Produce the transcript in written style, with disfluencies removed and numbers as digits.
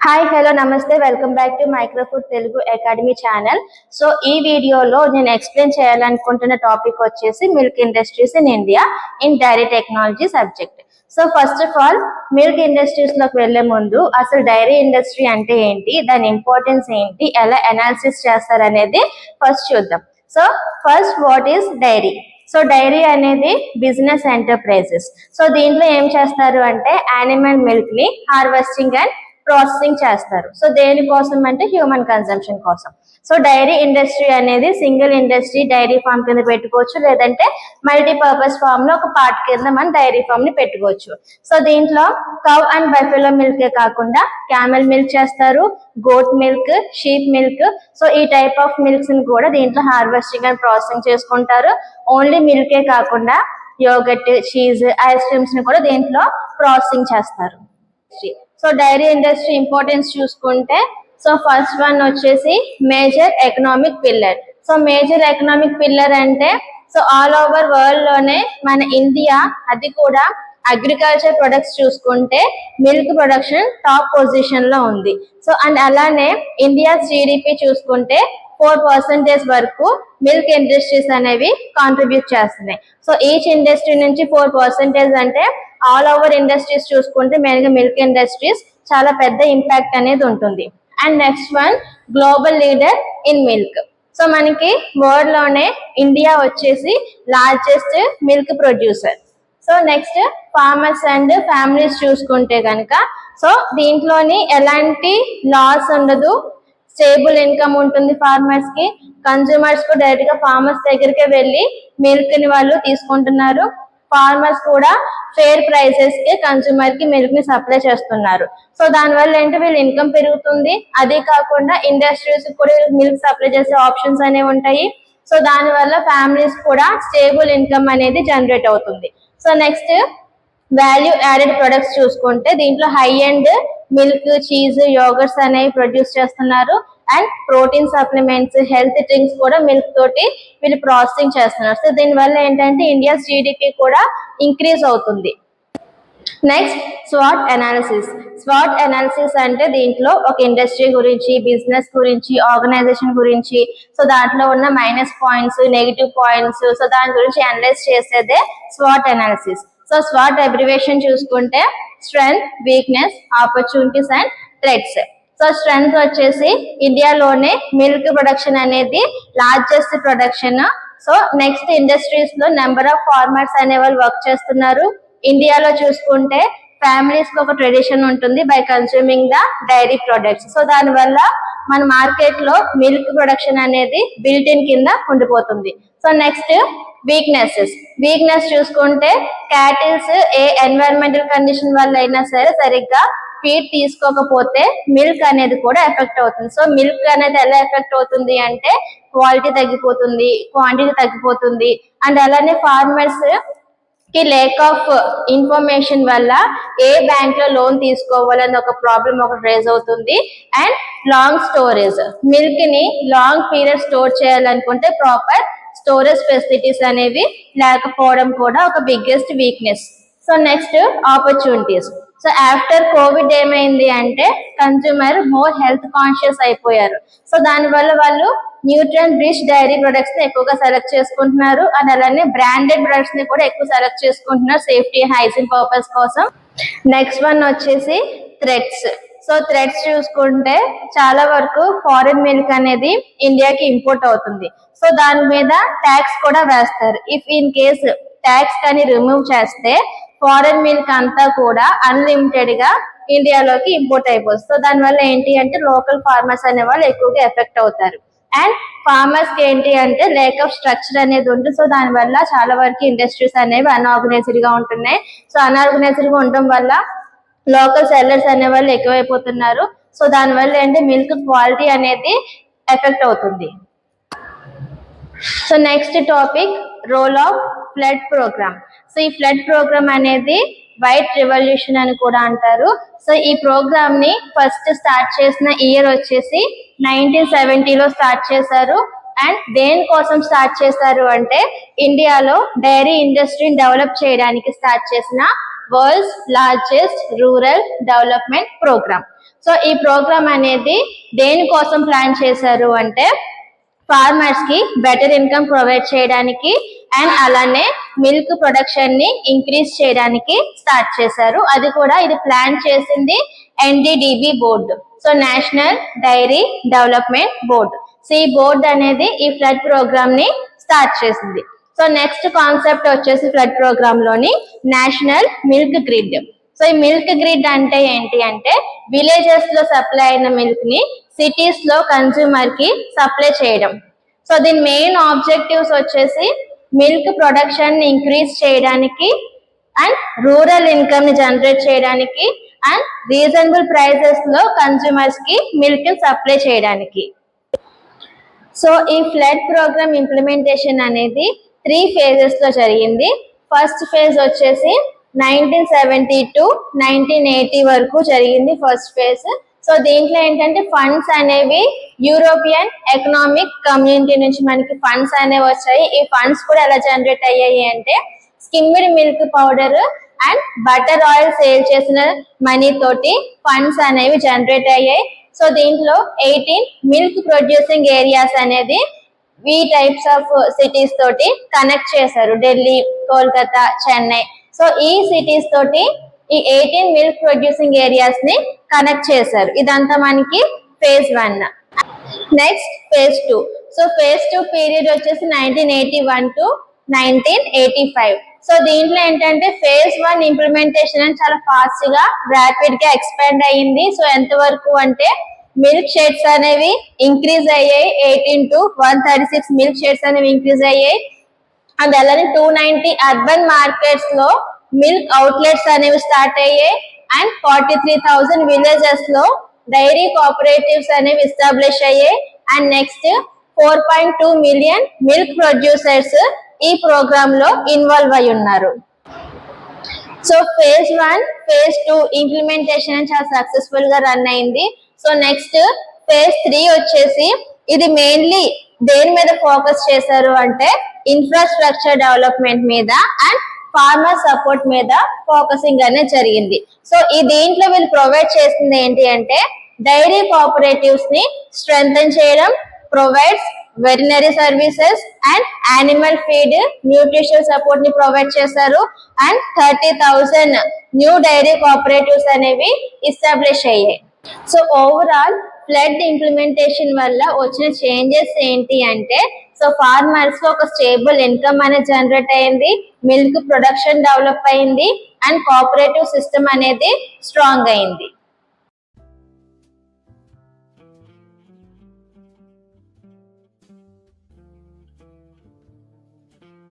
Hi hello నమస్తే welcome back to Microfood Telugu academy channel. So ఈ వీడియోలో నేను ఎక్స్ప్లెయిన్ చేయాలనుకుంటున్న టాపిక్ వచ్చేసి milk industries in India in dairy technology subject. So first of all milk industries లోకి వెళ్లే ముందు అసలు డైరీ ఇండస్ట్రీ అంటే ఏంటి, దాని ఇంపార్టెన్స్ ఏంటి, ఎలా అనాలిసిస్ చేస్తారు అనేది ఫస్ట్ చూద్దాం. So first what is dairy? So dairy అనేది బిజినెస్ ఎంటర్ప్రైజెస్. సో దీంట్లో ఏం చేస్తారు అంటే యానిమల్ మిల్క్ ని హార్వెస్టింగ్ అండ్ ప్రాసెసింగ్ చేస్తారు. సో దేనికోసం అంటే హ్యూమన్ కన్సంప్షన్ కోసం. సో డైరీ ఇండస్ట్రీ అనేది సింగిల్ ఇండస్ట్రీ డైరీ ఫార్మ్ కింద పెట్టుకోవచ్చు, లేదంటే మల్టీపర్పస్ ఫామ్ లో ఒక పార్ట్ కింద మనం డైరీ ఫామ్ ని పెట్టుకోవచ్చు. సో దీంట్లో కౌ అండ్ బఫెలో మిల్క్ కాకుండా క్యామెల్ మిల్క్ చేస్తారు, goat milk, sheep milk. So ఈ టైప్ ఆఫ్ మిల్క్స్ ని కూడా దీంట్లో హార్వెస్టింగ్ అండ్ ప్రాసెసింగ్ చేసుకుంటారు. ఓన్లీ మిల్కే కాకుండా యోగర్ట్, చీజ్, ఐస్ క్రీమ్స్ ని కూడా దీంట్లో ప్రాసెసింగ్ చేస్తారు. సో డైరీ ఇండస్ట్రీ ఇంపార్టెన్స్ చూసుకుంటే, సో ఫస్ట్ వన్ వచ్చేసి major economic pillar. So major economic pillar అంటే సో ఆల్ ఓవర్ వరల్డ్ లోనే మన ఇండియా, అది కూడా అగ్రికల్చర్ ప్రొడక్ట్స్ చూసుకుంటే మిల్క్ ప్రొడక్షన్ టాప్ పొజిషన్ లో ఉంది. సో అండ్ అలానే ఇండియా జీడిపి చూసుకుంటే 4% వరకు మిల్క్ ఇండస్ట్రీస్ అనేవి కాంట్రిబ్యూట్ చేస్తున్నాయి. సో ఈచ్ ఇండస్ట్రీ నుంచి 4% అంటే ఆల్ ఓవర్ ఇండస్ట్రీస్ చూసుకుంటే మెయిన్ గా మిల్క్ ఇండస్ట్రీస్ చాలా పెద్ద ఇంపాక్ట్ అనేది ఉంటుంది. And next one global leader in milk. So మనకి వరల్డ్ లోనే ఇండియా వచ్చేసి largest milk producer. So next farmers and families చూసుకుంటే కనుక సో దీంట్లోని ఎలాంటి లాస్ ఉండదు, స్టేబుల్ ఇన్కమ్ ఉంటుంది ఫార్మర్స్ కి. కన్స్యూమర్స్ కు డైరెక్ట్ గా ఫార్మర్స్ దగ్గరికి వెళ్ళి మిల్క్ ని వాళ్ళు తీసుకుంటున్నారు. ఫార్మర్స్ కూడా ఫేర్ ప్రైసెస్ కి కన్స్యూమర్ కి మిల్క్ ని సప్లై చేస్తున్నారు. సో దానివల్ల ఏంటి వీళ్ళ ఇన్కమ్ పెరుగుతుంది. అదే కాకుండా ఇండస్ట్రీస్ కూడా మిల్క్ సప్లై చేసే ఆప్షన్స్ అనేవి ఉంటాయి. సో దానివల్ల ఫ్యామిలీస్ కూడా స్టేబుల్ ఇన్కమ్ అనేది జనరేట్ అవుతుంది. So next value added products చూసుకుంటే దీంట్లో high end milk, cheese, yoghurts అనేవి ప్రొడ్యూస్ చేస్తున్నారు. And protein supplements, health drinks కూడా మిల్క్ తోటి వీళ్ళు ప్రాసెసింగ్ చేస్తున్నారు. సో దీనివల్ల ఏంటంటే ఇండియా జీడిపి కూడా ఇంక్రీజ్ అవుతుంది. Next swat analysis. Swat analysis అంటే దీంట్లో ఒక ఇండస్ట్రీ గురించి, బిజినెస్ గురించి, ఆర్గనైజేషన్ గురించి, సో దాంట్లో ఉన్న minus points, negative points, so దాని గురించి అనలైజ్ చేసేదే swat analysis. So swat abbreviation చూసుకుంటే strength, weakness, opportunities and threats. So strength వచ్చేసి ఇండియాలోనే మిల్క్ ప్రొడక్షన్ అనేది largest production. So next industries లో నెంబర్ ఆఫ్ ఫార్మర్స్ అనే వాళ్ళు వర్క్ చేస్తున్నారు. ఇండియాలో చూసుకుంటే ఫ్యామిలీస్ కి ఒక ట్రెడిషన్ ఉంటుంది by consuming the dairy products. So దానివల్ల మన మార్కెట్ లో మిల్క్ ప్రొడక్షన్ అనేది బిల్ట్ ఇన్ కింద ఉండిపోతుంది. సో నెక్స్ట్ వీక్నెస్ చూసుకుంటే క్యాటిల్స్ ఏ ఎన్వైరన్మెంటల్ కండిషన్ వల్ల అయినా సరే సరిగ్గా ఫీడ్ తీసుకోకపోతే మిల్క్ అనేది కూడా ఎఫెక్ట్ అవుతుంది. సో మిల్క్ అనేది ఎలా ఎఫెక్ట్ అవుతుంది అంటే క్వాలిటీ తగ్గిపోతుంది, క్వాంటిటీ తగ్గిపోతుంది. అండ్ అలానే ఫార్మర్స్ కి లేక్ ఆఫ్ ఇన్ఫర్మేషన్ వల్ల ఏ బ్యాంక్ లో లోన్ తీసుకోవాలని ఒక ప్రాబ్లం ఒకటి రేజ్ అవుతుంది. అండ్ లాంగ్ స్టోరేజ్, మిల్క్ ని లాంగ్ పీరియడ్ స్టోర్ చేయాలనుకుంటే ప్రాపర్ స్టోరేజ్ ఫెసిలిటీస్ అనేవి లేకపోవడం కూడా ఒక biggest weakness. So next opportunities. So after Covid ఏమైంది అంటే కన్స్యూమర్ మోర్ హెల్త్ కాన్షియస్ అయిపోయారు. సో దానివల్ల వాళ్ళు న్యూట్రియంట్ రిచ్ డైరీ ప్రొడక్ట్స్ ని ఎక్కువగా సెలెక్ట్ చేసుకుంటున్నారు. అండ్ అలానే బ్రాండెడ్ ప్రొడక్ట్స్ ని కూడా ఎక్కువ సెలెక్ట్ చేసుకుంటున్నారు సేఫ్టీ, హైజీన్ పర్పస్ కోసం. నెక్స్ట్ వన్ వచ్చేసి థ్రెట్స్. సో థ్రెట్స్ చూసుకుంటే చాలా వరకు ఫారిన్ మిల్క్ అనేది ఇండియాకి ఇంపోర్ట్ అవుతుంది. సో దాని మీద ట్యాక్స్ కూడా వేస్తారు. ఇఫ్ ఇన్ కేస్ ట్యాక్స్ కానీ రిమూవ్ చేస్తే ఫారెన్ మిల్క్ అంతా కూడా అన్లిమిటెడ్ గా ఇండియాలోకి ఇంపోర్ట్ అయిపోతుంది. సో దానివల్ల ఏంటి అంటే లోకల్ ఫార్మర్స్ అనే వాళ్ళు ఎక్కువగా ఎఫెక్ట్ అవుతారు. అండ్ ఫార్మర్స్ కి ఏంటి అంటే లేక్ ఆఫ్ స్ట్రక్చర్ అనేది ఉంటుంది. సో దానివల్ల చాలా వరకు ఇండస్ట్రీస్ అనేవి అన్ఆర్గనైజ్డ్ గా ఉంటున్నాయి. సో అన్ఆర్గనైజ్డ్ గా ఉండడం వల్ల లోకల్ సెల్లర్స్ అనే వాళ్ళు ఎక్కువైపోతున్నారు. సో దానివల్ల ఏంటి మిల్క్ క్వాలిటీ అనేది ఎఫెక్ట్ అవుతుంది. So next topic role of flood program. So ఈ ఫ్లడ్ ప్రోగ్రామ్ అనేది వైట్ రెవల్యూషన్ అని కూడా అంటారు. సో ఈ ప్రోగ్రామ్ ని ఫస్ట్ స్టార్ట్ చేసిన ఇయర్ వచ్చేసి 1970లో స్టార్ట్ చేశారు. అండ్ దేనికోసం స్టార్ట్ చేశారు అంటే ఇండియాలో డైరీ ఇండస్ట్రీని డెవలప్ చేయడానికి స్టార్ట్ చేసిన world's largest rural development program. So ఈ ప్రోగ్రామ్ అనేది దేనికోసం ప్లాన్ చేశారు అంటే ఫార్మర్స్ కి బెటర్ ఇన్కమ్ ప్రొవైడ్ చేయడానికి అండ్ అలానే మిల్క్ ప్రొడక్షన్ ని ఇంక్రీజ్ చేయడానికి స్టార్ట్ చేశారు. అది కూడా ఇది ప్లాన్ చేసింది NDDB board, so national dairy development board. So ఈ బోర్డు అనేది ఈ ఫ్లడ్ ప్రోగ్రామ్ ని స్టార్ట్ చేసింది. సో నెక్స్ట్ కాన్సెప్ట్ వచ్చేసి ఫ్లడ్ ప్రోగ్రామ్ లోని నేషనల్ మిల్క్ గ్రిడ్. సో ఈ మిల్క్ గ్రిడ్ అంటే ఏంటి అంటే విలేజెస్ లో సప్లై అయిన మిల్క్ ని సిటీస్ లో కన్స్యూమర్ కి సప్లై చేయడం. సో దీని మెయిన్ ఆబ్జెక్టివ్స్ వచ్చేసి మిల్క్ ప్రొడక్షన్ ని ఇంక్రీజ్ చేయడానికి అండ్ రూరల్ ఇన్కమ్ ని జనరేట్ చేయడానికి అండ్ రీజనబుల్ ప్రైసెస్ లో కన్స్యూమర్స్ కి మిల్క్ ని సప్లై చేయడానికి. సో ఈ ఫ్లడ్ ప్రోగ్రామ్ ఇంప్లిమెంటేషన్ అనేది 3 phases లో జరిగింది. ఫస్ట్ ఫేజ్ వచ్చేసి 1970 to 1980 వరకు జరిగింది ఫస్ట్ ఫేజ్. సో దీంట్లో ఏంటంటే ఫండ్స్ అనేవి యూరోపియన్ ఎకనామిక్ కమ్యూనిటీ నుంచి మనకి ఫండ్స్ అనేవి వచ్చాయి. ఈ ఫండ్స్ కూడా ఎలా జనరేట్ అయ్యాయి అంటే skimmed milk powder and butter oil sale చేసిన మనీ తోటి ఫండ్స్ అనేవి జనరేట్ అయ్యాయి. సో దీంట్లో 18 మిల్క్ ప్రొడ్యూసింగ్ ఏరియాస్ అనేది ఈ టైప్స్ ఆఫ్ సిటీస్ తోటి కనెక్ట్ చేశారు, ఢిల్లీ, కోల్కతా, చెన్నై. సో ఈ సిటీస్ తోటి ఈ 18 మిల్క్ ప్రొడ్యూసింగ్ ఏరియాస్ ని కనెక్ట్ చేశారు. ఇదంతా మనకి phase 1. Next phase 2. So phase 2 period వచ్చేసి 1981 to 1985. సో దీంట్లో ఏంటంటే ఫేజ్ 1 ఇంప్లిమెంటేషన్ అని చాలా ఫాస్ట్ గా ర్యాపిడ్ గా ఎక్స్పాండ్ అయ్యింది. సో ఎంత వరకు అంటే మిల్క్ షేడ్స్ అనేవి ఇంక్రీజ్ అయ్యాయి, 18 to 136 మిల్క్ షేడ్స్ అనేవి ఇంక్రీజ్ అయ్యాయి. అండ్ అలానే 290 అర్బన్ మార్కెట్స్ లో మిల్క్ అవుట్లెట్స్ అనేవి స్టార్ట్ అయ్యాయి అండ్ 43,000 విలేజెస్ లో డైరీ కోఆపరేటివ్స్ అనేవి ఎస్టాబ్లిష్ అయ్యాయి. And next 4.2 million milk producers ఈ ప్రోగ్రామ్ లో ఇన్వాల్వ్ అయి ఉన్నారు. సో ఫేజ్ 1 ఫేజ్ 2 ఇంప్లిమెంటేషన్ చాలా సక్సెస్ఫుల్ గా రన్ అయింది. సో నెక్స్ట్ ఫేజ్ 3 వచ్చేసి ఇది మెయిన్లీ దేని మీద ఫోకస్ చేశారు అంటే ఇన్ఫ్రాస్ట్రక్చర్ డెవలప్మెంట్ మీద అండ్ ఫార్మర్ సపోర్ట్ మీద ఫోకసింగ్ అనేది జరిగింది. సో ఈ దీంట్లో వీళ్ళు ప్రొవైడ్ చేసింది ఏంటి అంటే డైరీ కోఆపరేటివ్స్ ని స్ట్రెంథెన్ చేయడం, provides veterinary services and animal feed nutrition support ని ప్రొవైడ్ చేశారు. అండ్ 30,000 న్యూ డైరీ కోఆపరేటివ్స్ అనేవి ఎస్టాబ్లిష్ అయ్యాయి. సో ఓవరాల్ ఫ్లడ్ ఇంప్లిమెంటేషన్ వల్ల వచ్చిన చేంజెస్ ఏంటి అంటే సో ఫార్మర్స్ ఒక స్టేబుల్ ఇన్కమ్ అనేది జనరేట్ అయింది, మిల్క్ ప్రొడక్షన్ డెవలప్ అయింది అండ్ కోఆపరేటివ్ సిస్టమ్ అనేది స్ట్రాంగ్ అయింది.